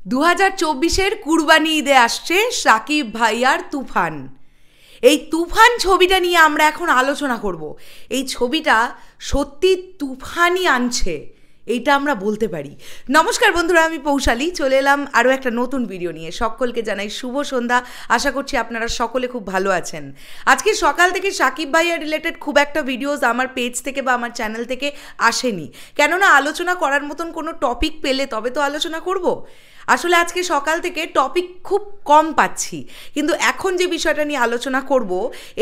2024-এর কুরবানি ঈদে আসছে শাকিব ভাইয়ার তুফান। এই তুফান ছবিটা নিয়ে আমরা এখন আলোচনা করব। এই ছবিটা সত্যি তুফানই আনছে, এইটা আমরা বলতে পারি। নমস্কার বন্ধুরা, আমি পৌশালী চলে এলাম আরও একটা নতুন ভিডিও নিয়ে। সকলকে জানাই শুভ সন্ধ্যা। আশা করছি আপনারা সকলে খুব ভালো আছেন। আজকে সকাল থেকে শাকিব ভাইয়া রিলেটেড খুব একটা ভিডিওস আমার পেজ থেকে বা আমার চ্যানেল থেকে আসেনি, কেননা আলোচনা করার মতন কোনো টপিক পেলে তবে তো আলোচনা করব। আসলে আজকে সকাল থেকে টপিক খুব কম পাচ্ছি, কিন্তু এখন যে বিষয়টা নিয়ে আলোচনা করব,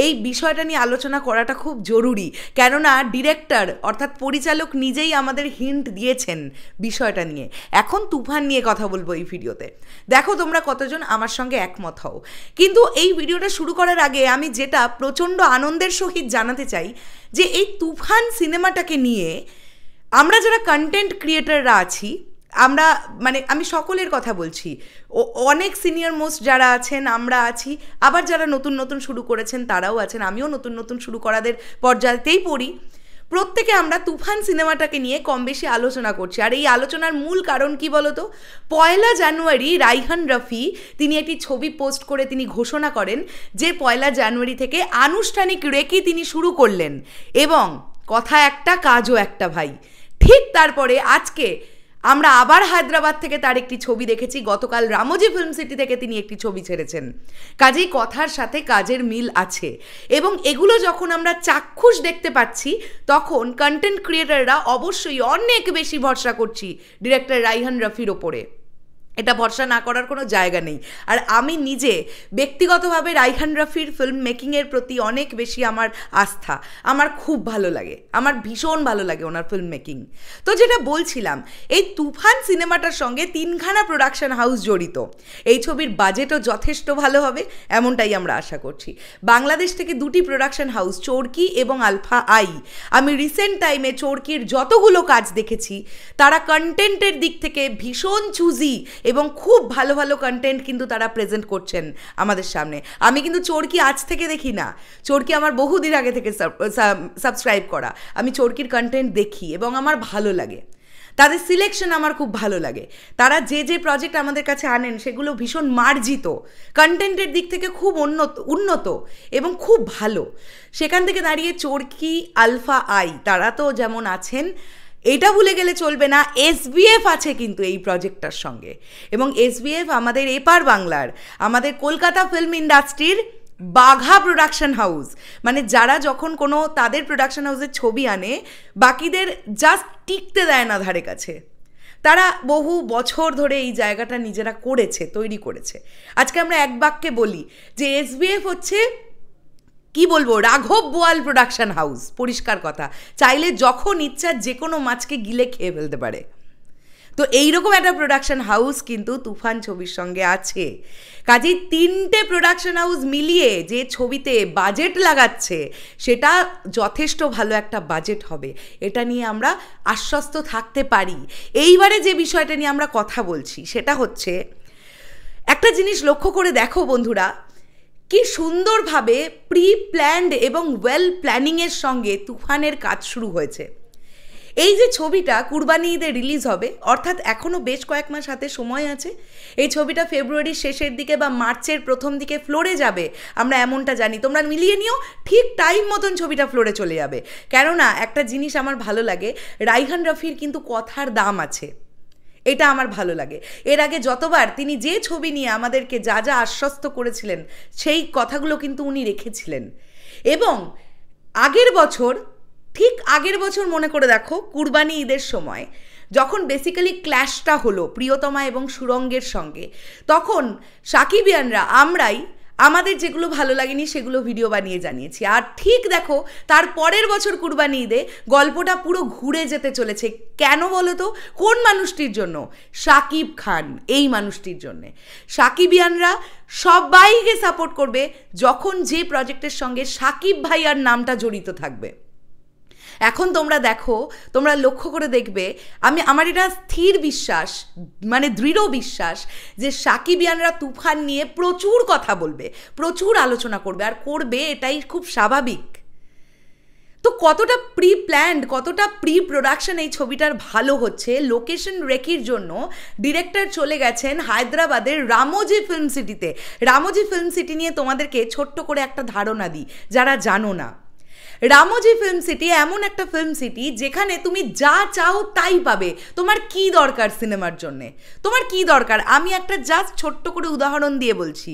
এই বিষয়টা নিয়ে আলোচনা করাটা খুব জরুরি, কেননা ডিরেক্টর অর্থাৎ পরিচালক নিজেই আমাদের হিন্ট দিয়েছেন বিষয়টা নিয়ে। এখন তুফান নিয়ে কথা বলবো এই ভিডিওতে। দেখো তোমরা কতজন আমার সঙ্গে একমত হও। কিন্তু এই ভিডিওটা শুরু করার আগে আমি যেটা প্রচণ্ড আনন্দের সহিত জানাতে চাই, যে এই তুফান সিনেমাটাকে নিয়ে আমরা যারা কন্টেন্ট ক্রিয়েটাররা আছি, আমরা আমি সকলের কথা বলছি, অনেক সিনিয়র মোস্ট যারা আছেন আমরা আছি, আবার যারা নতুন নতুন শুরু করেছেন তারাও আছেন, আমিও নতুন নতুন শুরু করাদের পর্যায়েতেই পড়ি। প্রত্যেকে আমরা তুফান সিনেমাটাকে নিয়ে কম বেশি আলোচনা করছি। আর এই আলোচনার মূল কারণ কি বলতো? 1 জানুয়ারি রাইহান রফি তিনি একটি ছবি পোস্ট করে তিনি ঘোষণা করেন যে 1 জানুয়ারি থেকে আনুষ্ঠানিক রেকি তিনি শুরু করলেন, এবং কথা একটা কাজও একটা ভাই। ঠিক তারপরে আজকে আমরা আবার হায়দ্রাবাদ থেকে তার একটি ছবি দেখেছি। গতকাল রামোজি ফিল্ম সিটি থেকে তিনি একটি ছবি ছেড়েছেন। কাজেই কথার সাথে কাজের মিল আছে, এবং এগুলো যখন আমরা চাক্ষুষ দেখতে পাচ্ছি তখন কন্টেন্ট ক্রিয়েটাররা অবশ্যই অনেক বেশি ভরসা করছি ডিরেক্টর রাইহান রফির ওপরে। এটা ভরসা না করার কোনো জায়গা নেই। আর আমি নিজে ব্যক্তিগতভাবে রাইহান রফির ফিল্ম মেকিংয়ের প্রতি অনেক বেশি আমার আস্থা। আমার খুব ভালো লাগে, আমার ভীষণ ভালো লাগে ওনার ফিল্ম মেকিং। তো যেটা বলছিলাম, এই তুফান সিনেমাটার সঙ্গে 3খানা প্রোডাকশন হাউস জড়িত। এই ছবির বাজেটও যথেষ্ট ভালো হবে এমনটাই আমরা আশা করছি। বাংলাদেশ থেকে 2টি প্রোডাকশন হাউস, চরকি এবং আলফা আই। আমি রিসেন্ট টাইমে চরকির যতগুলো কাজ দেখেছি, তারা কন্টেন্টের দিক থেকে ভীষণ চুজি এবং খুব ভালো ভালো কন্টেন্ট কিন্তু তারা প্রেজেন্ট করছেন আমাদের সামনে। আমি কিন্তু চরকি আজ থেকে দেখি না, চরকি আমার বহুদিন আগে থেকে সাবস্ক্রাইব করা। আমি চরকির কন্টেন্ট দেখি এবং আমার ভালো লাগে, তাদের সিলেকশন আমার খুব ভালো লাগে। তারা যে যে প্রজেক্ট আমাদের কাছে আনেন সেগুলো ভীষণ মার্জিত, কন্টেন্টের দিক থেকে খুব উন্নত এবং খুব ভালো। সেখান থেকে দাঁড়িয়ে চরকি, আলফা আই তারা তো যেমন আছেন, এটা ভুলে গেলে চলবে না, এসবিএফ আছে কিন্তু এই প্রজেক্টটার সঙ্গে। এবং এসবিএফ আমাদের এপার বাংলার, আমাদের কলকাতা ফিল্ম ইন্ডাস্ট্রির বাঘা প্রোডাকশন হাউস। যারা যখন কোনো তাদের প্রোডাকশন হাউসের ছবি আনে, বাকিদের জাস্ট টিকতে দেয় না ধারে কাছে। তারা বহু বছর ধরে এই জায়গাটা নিজেরা করেছে, তৈরি করেছে। আজকে আমরা এক বাক্যে বলি যে এসবিএফ হচ্ছে, কি বলবো, রাঘব বোয়াল প্রোডাকশন হাউস। পরিষ্কার কথা, চাইলে যখন ইচ্ছা যে কোনো মাছকে গিলে খেয়ে ফেলতে পারে। তো এইরকম একটা প্রোডাকশন হাউস কিন্তু তুফান ছবির সঙ্গে আছে। কাজেই 3টে প্রোডাকশন হাউস মিলিয়ে যে ছবিতে বাজেট লাগাচ্ছে, সেটা যথেষ্ট ভালো একটা বাজেট হবে, এটা নিয়ে আমরা আশ্বস্ত থাকতে পারি। এইবারে যে বিষয়টা নিয়ে আমরা কথা বলছি সেটা হচ্ছে, একটা জিনিস লক্ষ্য করে দেখো বন্ধুরা, কি সুন্দরভাবে প্রি প্ল্যান্ড এবং ওয়েল প্ল্যানিংয়ের সঙ্গে তুফানের কাজ শুরু হয়েছে। এই যে ছবিটা কুরবানি ঈদে রিলিজ হবে, অর্থাৎ এখনও বেশ কয়েক মাস হাতে সময় আছে। এই ছবিটা ফেব্রুয়ারির শেষের দিকে বা মার্চের প্রথম দিকে ফ্লোরে যাবে, আমরা এমনটা জানি। তোমরা মিলিয়ে নিও, ঠিক টাইম মতন ছবিটা ফ্লোরে চলে যাবে। কেননা একটা জিনিস আমার ভালো লাগে, রাইহান রফির কিন্তু কথার দাম আছে, এটা আমার ভালো লাগে। এর আগে যতবার তিনি যে ছবি নিয়ে আমাদেরকে যা যা আশ্বস্ত করেছিলেন, সেই কথাগুলো কিন্তু উনি রেখেছিলেন। এবং ঠিক আগের বছর মনে করে দেখো, কুরবানি ঈদের সময় যখন বেসিক্যালি ক্ল্যাশটা হলো প্রিয়তমা এবং সুরঙ্গের সঙ্গে, তখন সাকিবিয়ানরা আমরাই আমাদের যেগুলো ভালো লাগেনি সেগুলো ভিডিও বানিয়ে জানিয়েছি। আর ঠিক দেখো, তার পরের বছর কুরবানি ঈদে গল্পটা পুরো ঘুরে যেতে চলেছে। কেন বলো তো? কোন মানুষটির জন্য? শাকিব খান, এই মানুষটির জন্যে। সাকিবিয়ানরা সবাইকে সাপোর্ট করবে যখন যে প্রজেক্টের সঙ্গে শাকিব ভাইয়ার নামটা জড়িত থাকবে। এখন তোমরা দেখো, তোমরা লক্ষ্য করে দেখবে, আমার এটা স্থির বিশ্বাস, দৃঢ় বিশ্বাস যে সাকিবিয়ানরা তুফান নিয়ে প্রচুর কথা বলবে, প্রচুর আলোচনা করবে, আর করবে, এটাই খুব স্বাভাবিক। তো তো কতটা প্রি প্ল্যান্ড, কতটা প্রি প্রোডাকশন এই ছবিটার ভালো হচ্ছে। লোকেশন রেকির জন্য ডিরেক্টর চলে গেছেন হায়দ্রাবাদের রামোজি ফিল্ম সিটিতে। রামোজি ফিল্ম সিটি নিয়ে তোমাদেরকে ছোট্ট করে একটা ধারণা দিই যারা জানো না। রামোজি ফিল্ম সিটি এমন একটা ফিল্ম সিটি যেখানে তুমি যা চাও তাই পাবে। তোমার কি দরকার সিনেমার জন্যে, তোমার কি দরকার, আমি একটা জাস্ট ছোট্ট করে উদাহরণ দিয়ে বলছি।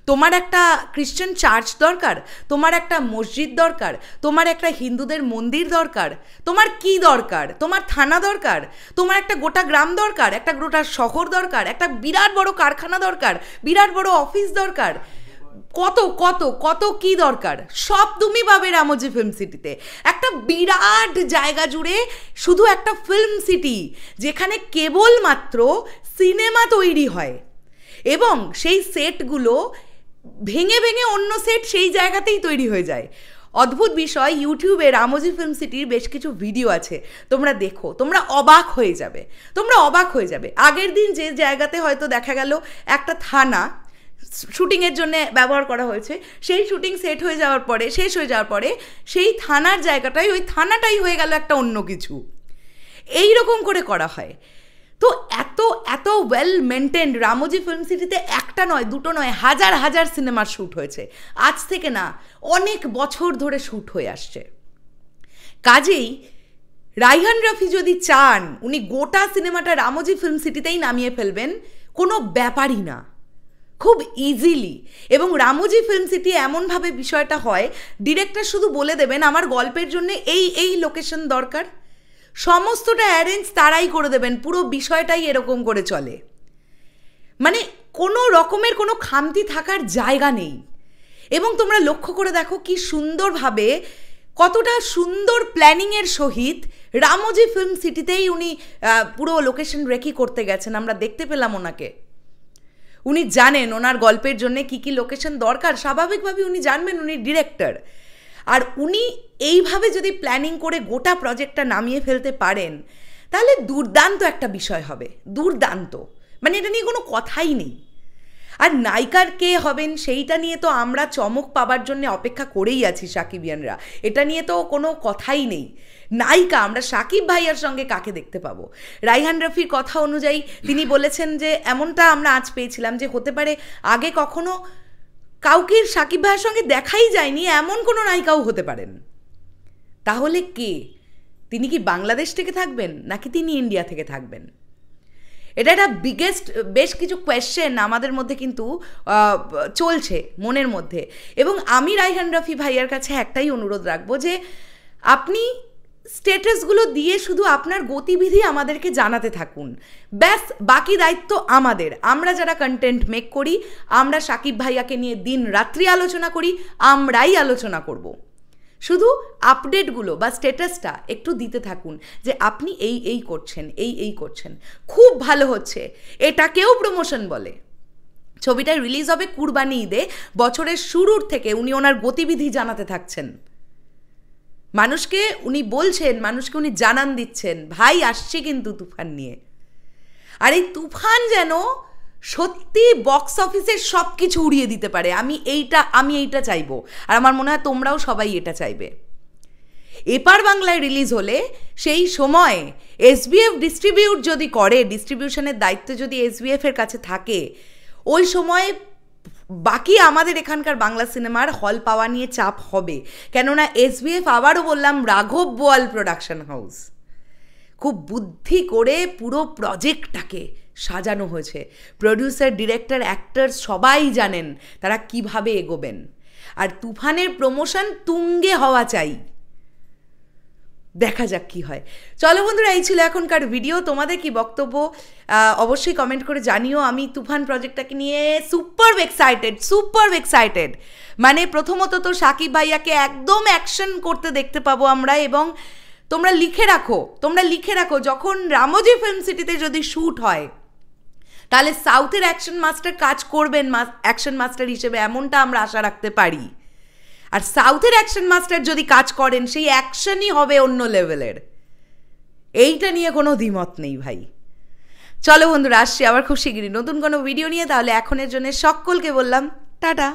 তোমার একটা খ্রিশ্চান চার্চ দরকার, তোমার একটা মসজিদ দরকার, তোমার একটা হিন্দুদের মন্দির দরকার, তোমার কি দরকার, তোমার থানা দরকার, তোমার একটা গোটা গ্রাম দরকার, একটা গোটা শহর দরকার, একটা বিরাট বড় কারখানা দরকার, বিরাট বড় অফিস দরকার, কত কত কত কি দরকার, সব তুমি পাবে রামোজি ফিল্ম সিটিতে। একটা বিরাট জায়গা জুড়ে শুধু একটা ফিল্ম সিটি যেখানে কেবলমাত্র সিনেমা তৈরি হয় এবং সেই সেটগুলো ভেঙে ভেঙে অন্য সেট সেই জায়গাতেই তৈরি হয়ে যায়। অদ্ভুত বিষয়, ইউটিউবে রামোজি ফিল্ম সিটির বেশ কিছু ভিডিও আছে, তোমরা দেখো, তোমরা অবাক হয়ে যাবে, তোমরা অবাক হয়ে যাবে। আগের দিন যে জায়গাতে হয়তো দেখা গেল একটা থানা শুটিংয়ের জন্য ব্যবহার করা হয়েছে, সেই শুটিং সেট হয়ে যাওয়ার পরে, শেষ হয়ে যাওয়ার পরে সেই থানার জায়গাটাই, ওই থানাটাই হয়ে গেল একটা অন্য কিছু। এই রকম করে করা হয়। তো এত এত ওয়েল মেনটেন্ড রামোজি ফিল্ম সিটিতে একটা নয়, দুটো নয়, হাজার হাজার সিনেমার শ্যুট হয়েছে। আজ থেকে না, অনেক বছর ধরে শ্যুট হয়ে আসছে। কাজেই রাইহান রাফি যদি চান, উনি গোটা সিনেমাটা রামোজি ফিল্ম সিটিতেই নামিয়ে ফেলবেন, কোনো ব্যাপারই না, খুব ইজিলি। এবং রামোজি ফিল্ম সিটি এমনভাবে বিষয়টা হয়, ডিরেক্টর শুধু বলে দেবেন আমার গল্পের জন্য এই এই লোকেশন দরকার, সমস্তটা অ্যারেঞ্জ তারাই করে দেবেন। পুরো বিষয়টাই এরকম করে চলে, মানে কোনো রকমের কোনো খামতি থাকার জায়গা নেই। এবং তোমরা লক্ষ্য করে দেখো কি সুন্দরভাবে, কতটা সুন্দর প্ল্যানিংয়ের সহিত রামোজি ফিল্ম সিটিতেই উনি পুরো লোকেশন রেকি করতে গেছেন। আমরা দেখতে পেলাম ওনাকে, উনি জানেন ওনার গল্পের জন্য কী কী লোকেশন দরকার, স্বাভাবিকভাবে উনি জানবেন, উনি ডিরেক্টর। আর উনি এইভাবে যদি প্ল্যানিং করে গোটা প্রজেক্টটা নামিয়ে ফেলতে পারেন, তাহলে দুর্দান্ত একটা বিষয় হবে, দুর্দান্ত, মানে এটা নিয়ে কোনো কথাই নেই। আর নায়িকার কে হবেন সেইটা নিয়ে তো আমরা চমক পাবার জন্য অপেক্ষা করেই আছি সাকিবিয়ানরা, এটা নিয়ে তো কোনো কথাই নেই। নায়িকা আমরা সাকিব ভাইয়ার সঙ্গে কাকে দেখতে পাবো? রাইহান রাফির কথা অনুযায়ী তিনি বলেছেন যে এমনটা আমরা আজ পেয়েছিলাম যে হতে পারে আগে কখনো কাউকে সাকিব ভাইয়ের সঙ্গে দেখাই যায়নি, এমন কোনো নায়িকাও হতে পারেন। তাহলে কে? তিনি কি বাংলাদেশ থেকে থাকবেন নাকি তিনি ইন্ডিয়া থেকে থাকবেন? এটা একটা বেশ কিছু কোয়েশ্চেন আমাদের মধ্যে কিন্তু চলছে মনের মধ্যে। এবং আমি রাইহান রাফি ভাইয়ার কাছে একটাই অনুরোধ রাখবো যে আপনি স্ট্যাটাসগুলো দিয়ে শুধু আপনার গতিবিধি আমাদেরকে জানাতে থাকুন, ব্যাস। বাকি দায়িত্ব আমাদের, আমরা যারা কন্টেন্ট মেক করি, আমরা সাকিব ভাইয়াকে নিয়ে দিন রাত্রি আলোচনা করি, আমরাই আলোচনা করব। শুধু আপডেটগুলো বা স্ট্যাটাসটা একটু দিতে থাকুন যে আপনি এই এই করছেন, এই এই করছেন, খুব ভালো হচ্ছে, এটাকেও প্রমোশন বলে। ছবিটা রিলিজ হবে কুরবানি ঈদে, বছরের শুরুর থেকে উনি ওনার গতিবিধি জানাতে থাকছেন মানুষকে, উনি বলছেন মানুষকে, উনি জানান দিচ্ছেন ভাই আসছে কিন্তু তুফান নিয়ে। আর এই তুফান যেন সত্যি বক্স অফিসের সব কিছু উড়িয়ে দিতে পারে, আমি এইটা চাইবো। আর আমার মনে হয় তোমরাও সবাই এটা চাইবে। এপার বাংলায় রিলিজ হলে সেই সময় এসবিএফ ডিস্ট্রিবিউট যদি করে, ডিস্ট্রিবিউশনের দায়িত্ব যদি এসবিএফের কাছে থাকে, ওই সময় বাকি আমাদের এখানকার বাংলা সিনেমার হল পাওয়া নিয়ে চাপ হবে। কেননা এসবিএফ, আবারও বললাম, রাঘব বোয়াল প্রোডাকশন হাউস, খুব বুদ্ধি করে পুরো প্রজেক্টটাকে সাজানো হয়েছে। প্রডিউসার, ডিরেক্টর, অ্যাক্টর সবাই জানেন তারা কিভাবে এগোবেন। আর তুফানের প্রমোশন তুঙ্গে হওয়া চাই, দেখা যাক কি হয়। চলো বন্ধুরা, এই ছিল এখনকার ভিডিও। তোমাদের কি বক্তব্য অবশ্যই কমেন্ট করে জানিও। আমি তুফান প্রজেক্টটাকে নিয়ে সুপার এক্সাইটেড। মানে প্রথমত তো সাকিব ভাইয়াকে একদম অ্যাকশন করতে দেখতে পাবো আমরা। এবং তোমরা লিখে রাখো যখন রামোজি ফিল্ম সিটিতে যদি শ্যুট হয়, তাহলে সাউথের অ্যাকশন মাস্টার কাজ করবেন অ্যাকশন মাস্টার হিসেবে, এমনটা আমরা আশা রাখতে পারি। আর সাউথের অ্যাকশন মাস্টার যদি কাজ করেন, সেই অ্যাকশনই হবে অন্য লেভেলের, এইটা নিয়ে কোনো দ্বিমত নেই ভাই। চলো বন্ধুরা, আসছি আবার খুব শিগগিরই নতুন কোনো ভিডিও নিয়ে। তাহলে এখনের জন্য সকলকে বললাম টাটা।